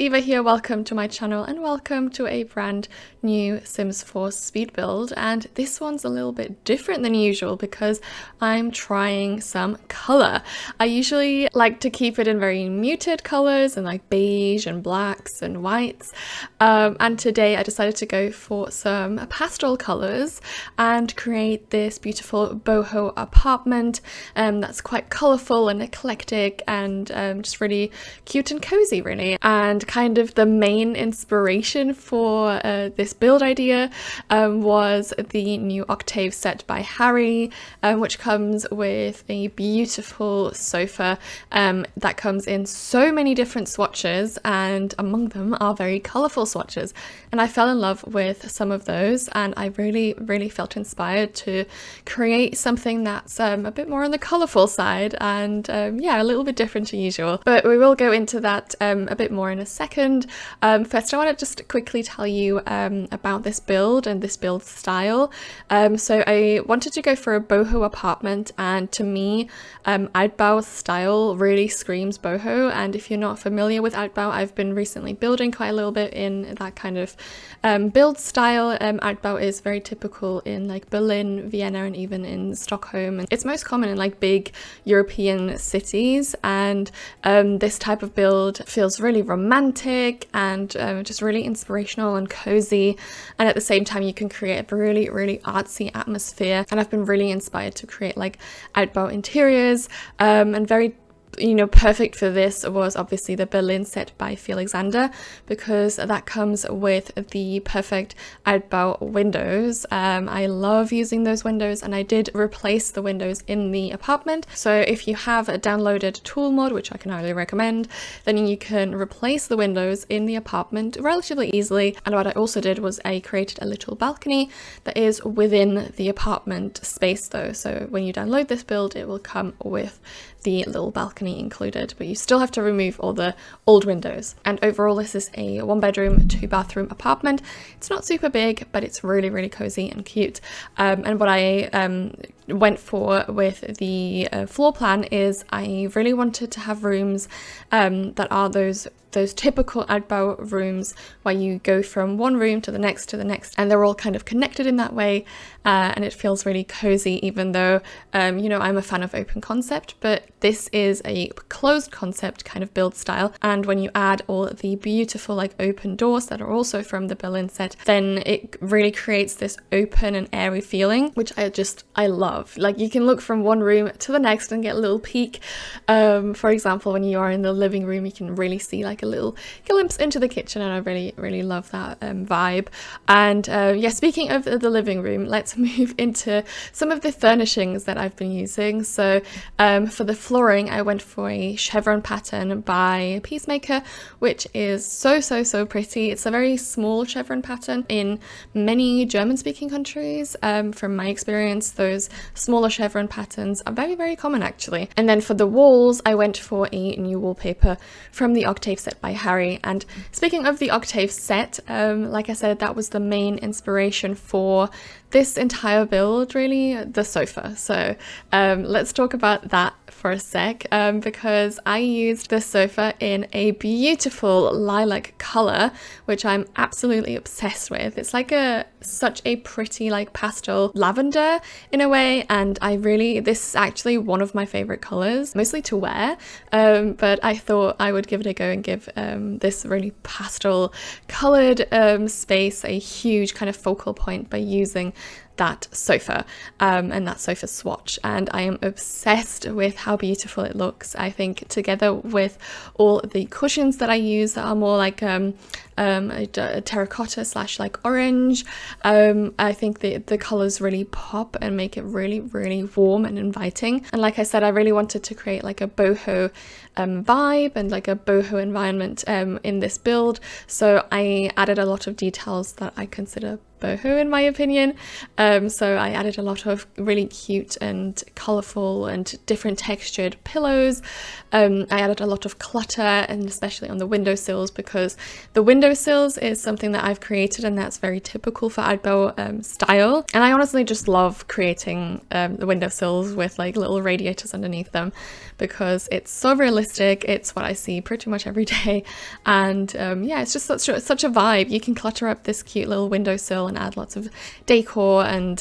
Eva here, welcome to my channel and welcome to a brand new Sims 4 speed build. And this one's a little bit different than usual because I'm trying some colour. I usually like to keep it in very muted colours and like beige and blacks and whites. And today I decided to go for some pastel colours and create this beautiful boho apartment that's quite colourful and eclectic and just really cute and cozy really. And kind of the main inspiration for this build idea was the new Octave set by Harrie, which comes with a beautiful sofa that comes in so many different swatches, and among them are very colourful swatches. And I fell in love with some of those, and I really felt inspired to create something that's a bit more on the colourful side and yeah, a little bit different to usual. But we will go into that a bit more in a second. First I want to just quickly tell you about this build and this build style. So I wanted to go for a boho apartment, and to me Altbau style really screams boho. And if you're not familiar with Altbau, I've been recently building quite a little bit in that kind of build style. Altbau is very typical in like Berlin, Vienna, and even in Stockholm, and it's most common in like big European cities. And this type of build feels really romantic and just really inspirational and cozy, and at the same time you can create a really artsy atmosphere. And I've been really inspired to create like Altbau interiors, and very perfect for this was obviously the Berlin set by Alexander, because that comes with the perfect Altbau windows. I love using those windows, and I did replace the windows in the apartment. So if you have a downloaded tool mod, which I can highly recommend, then you can replace the windows in the apartment relatively easily. And what I also did was I created a little balcony that is within the apartment space though. So when you download this build, it will come with the little balcony included, but you still have to remove all the old windows. And overall this is a 1-bedroom 2-bathroom apartment. It's not super big, but it's really cozy and cute. And what I went for with the floor plan is I really wanted to have rooms that are those typical Altbau rooms where you go from one room to the next, and they're all kind of connected in that way, and it feels really cozy, even though I'm a fan of open concept, but this is a closed concept kind of build style. And when you add all the beautiful like open doors that are also from the Berlin set, then it really creates this open and airy feeling, which I love. Like you can look from one room to the next and get a little peek. For example, when you are in the living room, you can really see like a little glimpse into the kitchen, and I really love that vibe. And yeah, speaking of the living room, let's move into some of the furnishings that I've been using. So for the flooring, I went for a chevron pattern by Peacemaker, which is so pretty. It's a very small chevron pattern. In many German-speaking countries, from my experience, those smaller chevron patterns are very common actually. And then for the walls, I went for a new wallpaper from the Octave set by Harrie. And speaking of the Octave set, like I said, that was the main inspiration for this entire build, really, the sofa. So let's talk about that for a sec, because I used this sofa in a beautiful lilac color, which I'm absolutely obsessed with. It's like such a pretty like pastel lavender in a way, and this is actually one of my favorite colors, mostly to wear, but I thought I would give it a go and give this really pastel colored space a huge kind of focal point by using that sofa and that sofa swatch. And I am obsessed with how beautiful it looks. I think together with all the cushions that I use that are more like a terracotta / like orange, I think the colors really pop and make it really warm and inviting. And like I said, I really wanted to create like a boho vibe and like a boho environment in this build, so I added a lot of details that I consider boho in my opinion. So I added a lot of really cute and colorful and different textured pillows. I added a lot of clutter, and especially on the windowsills, because the windowsills is something that I've created and that's very typical for Altbau style. And I honestly just love creating the windowsills with like little radiators underneath them, because it's so realistic. It's what I see pretty much every day, and yeah, it's just such a vibe. You can clutter up this cute little windowsill and add lots of decor and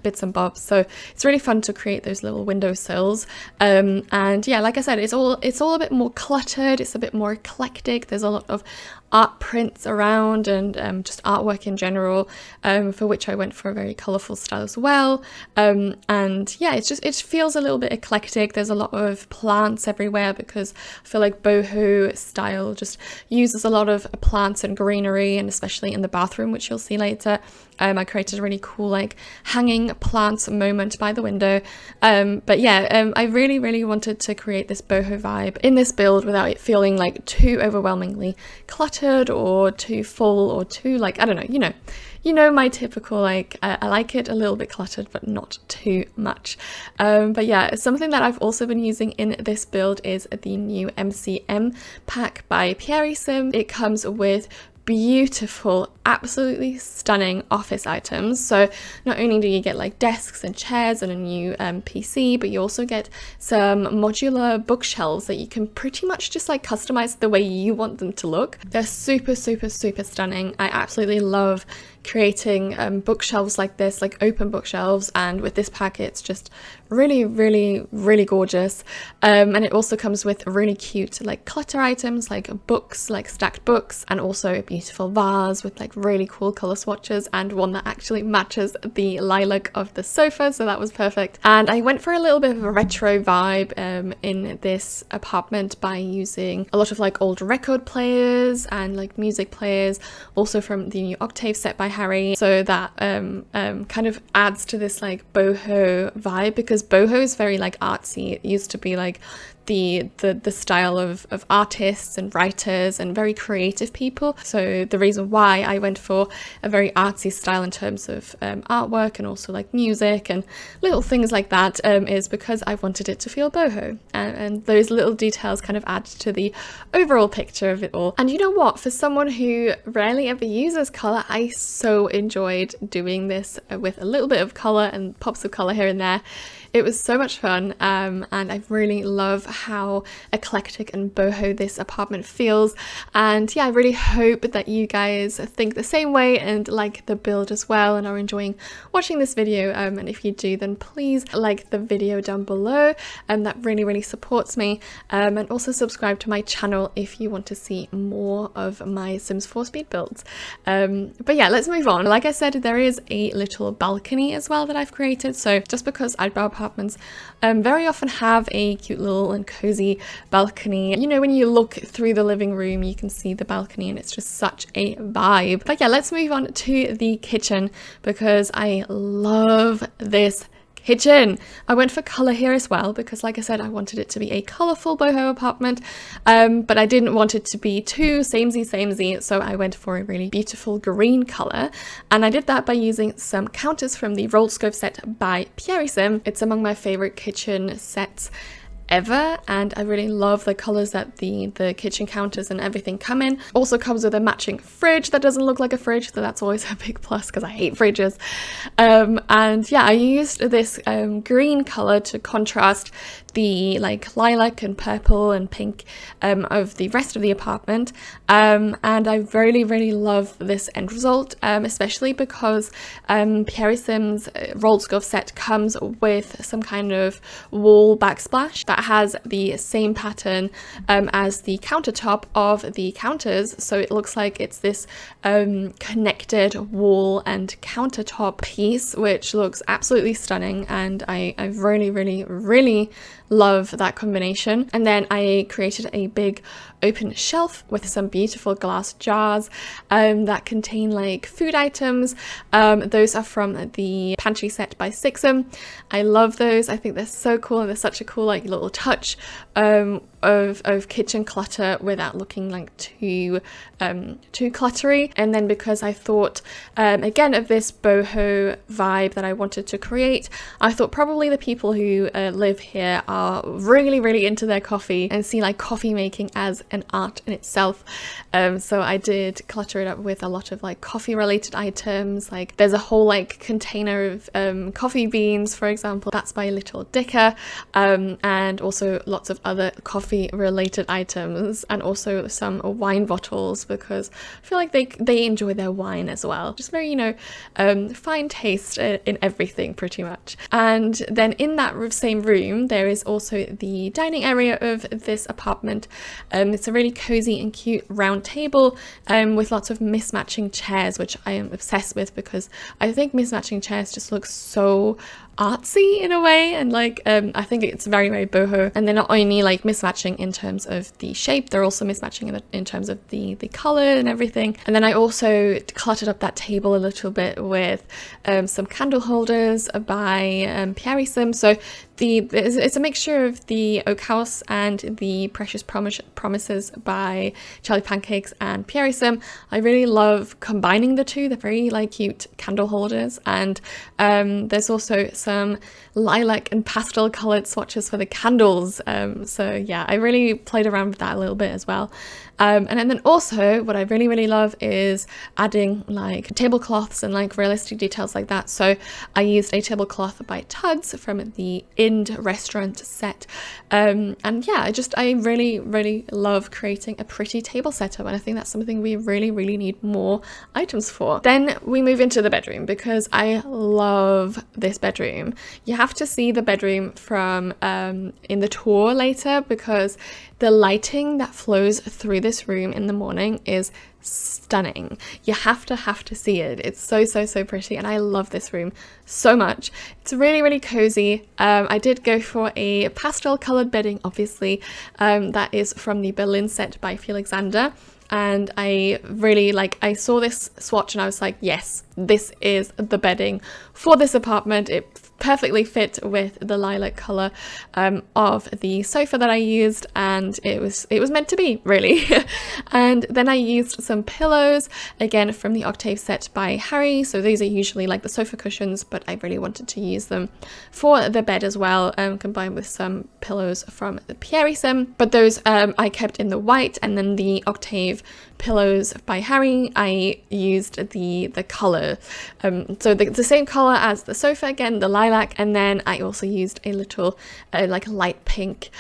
bits and bobs, so it's really fun to create those little windowsills. And yeah, like I said, it's all a bit more cluttered, it's a bit more eclectic. There's a lot of art prints around and just artwork in general, for which I went for a very colorful style as well. And yeah, it feels a little bit eclectic. There's a lot of plants everywhere, because I feel like boho style just uses a lot of plants and greenery, and especially in the bathroom, which you'll see later. I created a really cool like hanging plants moment by the window. But yeah, I really wanted to create this boho vibe in this build without it feeling like too overwhelmingly cluttered or too full or too like, I don't know, you know my typical like, I like it a little bit cluttered but not too much. But yeah, something that I've also been using in this build is the new MCM pack by Harrie. It comes with beautiful, absolutely stunning office items. So not only do you get like desks and chairs and a new PC, but you also get some modular bookshelves that you can pretty much just like customize the way you want them to look. They're super stunning. I absolutely love creating bookshelves like this, like open bookshelves, and with this pack it's just really gorgeous. And it also comes with really cute like clutter items like books, like stacked books, and also a beautiful vase with like really cool color swatches, and one that actually matches the lilac of the sofa, so that was perfect. And I went for a little bit of a retro vibe in this apartment by using a lot of like old record players and like music players, also from the new Octave set by Harrie, so that kind of adds to this like boho vibe, because boho is very like artsy. It used to be like the style of artists and writers and very creative people. So the reason why I went for a very artsy style in terms of artwork and also like music and little things like that is because I wanted it to feel boho, and those little details kind of add to the overall picture of it all. And you know what, for someone who rarely ever uses color, I so enjoyed doing this with a little bit of color and pops of color here and there. It was so much fun, and I really love how eclectic and boho this apartment feels. And yeah, I really hope that you guys think the same way and like the build as well and are enjoying watching this video. And if you do, then please like the video down below, and that really supports me. And also subscribe to my channel if you want to see more of my Sims 4 speed builds. But yeah, let's move on. Like I said, there is a little balcony as well that I've created. So just because Altbau apartments very often have a cute little and cozy balcony, you know, when you look through the living room you can see the balcony and it's just such a vibe. But yeah, let's move on to the kitchen, because I love this kitchen. I went for color here as well because, like I said, I wanted it to be a colorful boho apartment, but I didn't want it to be too samey, so I went for a really beautiful green color, and I did that by using some counters from the rolled stove set by Harrie. It's among my favorite kitchen sets ever, and I really love the colors that the kitchen counters and everything come in. Also comes with a matching fridge that doesn't look like a fridge, so that's always a big plus because I hate fridges. And yeah, I used this green color to contrast the like lilac and purple and pink of the rest of the apartment, and I really love this end result, especially because Harrie's rolled stove set comes with some kind of wall backsplash that has the same pattern as the countertop of the counters, so it looks like it's this connected wall and countertop piece, which looks absolutely stunning, and I really love that combination. And then I created a big open shelf with some beautiful glass jars that contain like food items. Those are from the pantry set by Sixum. I love those. I think they're so cool, and they're such a cool like little touch of kitchen clutter without looking like too cluttery. And then because I thought again of this boho vibe that I wanted to create, I thought probably the people who live here are really into their coffee and see like coffee making as an art in itself. So I did clutter it up with a lot of like coffee related items. Like there's a whole like container of coffee beans, for example, that's by Little Dicker, and also lots of other coffee related items, and also some wine bottles because I feel like they enjoy their wine as well. Just very, you know, fine taste in everything pretty much. And then in that same room there is also the dining area of this apartment. It's a really cozy and cute round table with lots of mismatching chairs, which I am obsessed with because I think mismatching chairs just look so artsy in a way, and like I think it's very boho. And they're not only like mismatching in terms of the shape, they're also mismatching in terms of the color and everything. And then I also cluttered up that table a little bit with some candle holders by Harrie. So it's a mixture of the Oak House and the Precious Promises by Charlie Pancakes and Harrie. I really love combining the two. They're very like cute candle holders, and there's also some lilac and pastel colored swatches for the candles. So yeah, I really played around with that a little bit as well. And then also what I really love is adding like tablecloths and like realistic details like that. So I used a tablecloth by Tuds from the Ind restaurant set. And yeah, I really love creating a pretty table setup, and I think that's something we really need more items for. Then we move into the bedroom because I love this bedroom. You have to see the bedroom from in the tour later, because the lighting that flows through this room in the morning is stunning. You have to see it. It's so pretty, and I love this room so much. It's really cozy. I did go for a pastel colored bedding, obviously. That is from the Berlin set by Felixander. And I really I saw this swatch and I was like, yes, this is the bedding for this apartment. It perfectly fit with the lilac color of the sofa that I used, and it was meant to be, really. And then I used some pillows, again from the Octave set by Harrie. So these are usually like the sofa cushions, but I really wanted to use them for the bed as well, combined with some pillows from the Harrie. But those I kept in the white, and then the Octave pillows by Harrie, I used the color, so the same color as the sofa, again the lilac, and then I also used a little like light pink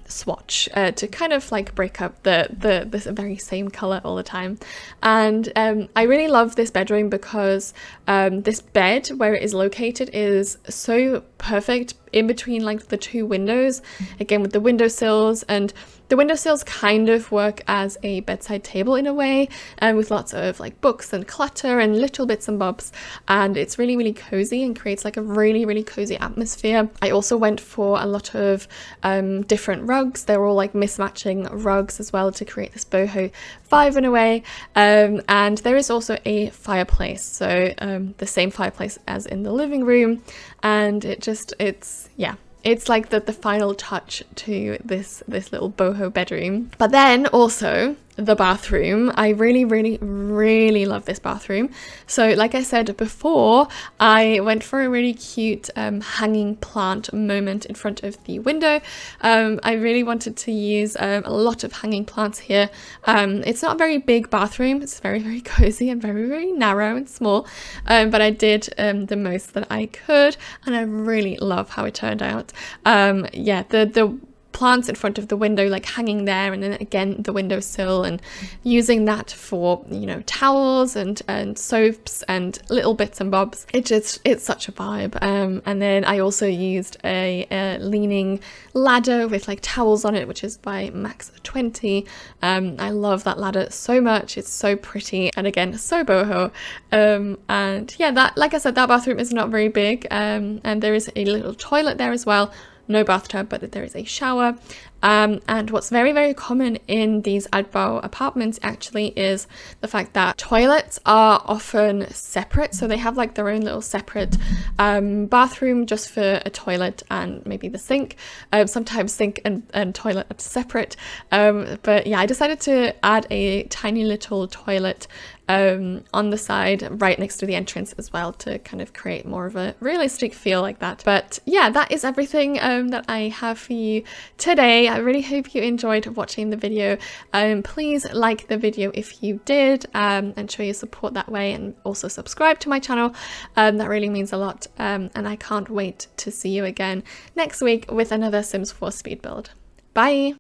swatch to kind of like break up the very same color all the time. And I really love this bedroom because this bed, where it is located, is so perfect in between like the two windows, again with the windowsills, and the windowsills kind of work as a bedside table in a way, with lots of like books and clutter and little bits and bobs, and it's really cozy and creates like a really cozy atmosphere. I also went for a lot of different rugs. They're all like mismatching rugs as well to create this boho vibe in a way, and there is also a fireplace, so the same fireplace as in the living room, and it's like the final touch to this little boho bedroom. But then also the bathroom. I really love this bathroom. So like I said before, I went for a really cute hanging plant moment in front of the window. I really wanted to use a lot of hanging plants here. It's not a very big bathroom. It's very cozy and very narrow and small, but I did the most that I could, and I really love how it turned out. Yeah, the plants in front of the window, like hanging there, and then again the windowsill, and using that for, you know, towels and soaps and little bits and bobs. It's such a vibe. And then I also used a leaning ladder with like towels on it, which is by Max 20. I love that ladder so much. It's so pretty, and again so boho. And yeah, that, like I said, that bathroom is not very big, and there is a little toilet there as well. No bathtub, but there is a shower. And what's very, very common in these Altbau apartments actually is the fact that toilets are often separate. So they have like their own little separate bathroom just for a toilet and maybe the sink. Sometimes sink and toilet are separate. But yeah, I decided to add a tiny little toilet on the side right next to the entrance as well to kind of create more of a realistic feel like that. But yeah, that is everything that I have for you today. I really hope you enjoyed watching the video. Please like the video if you did, and show your support that way, and also subscribe to my channel. That really means a lot, and I can't wait to see you again next week with another Sims 4 speed build. Bye!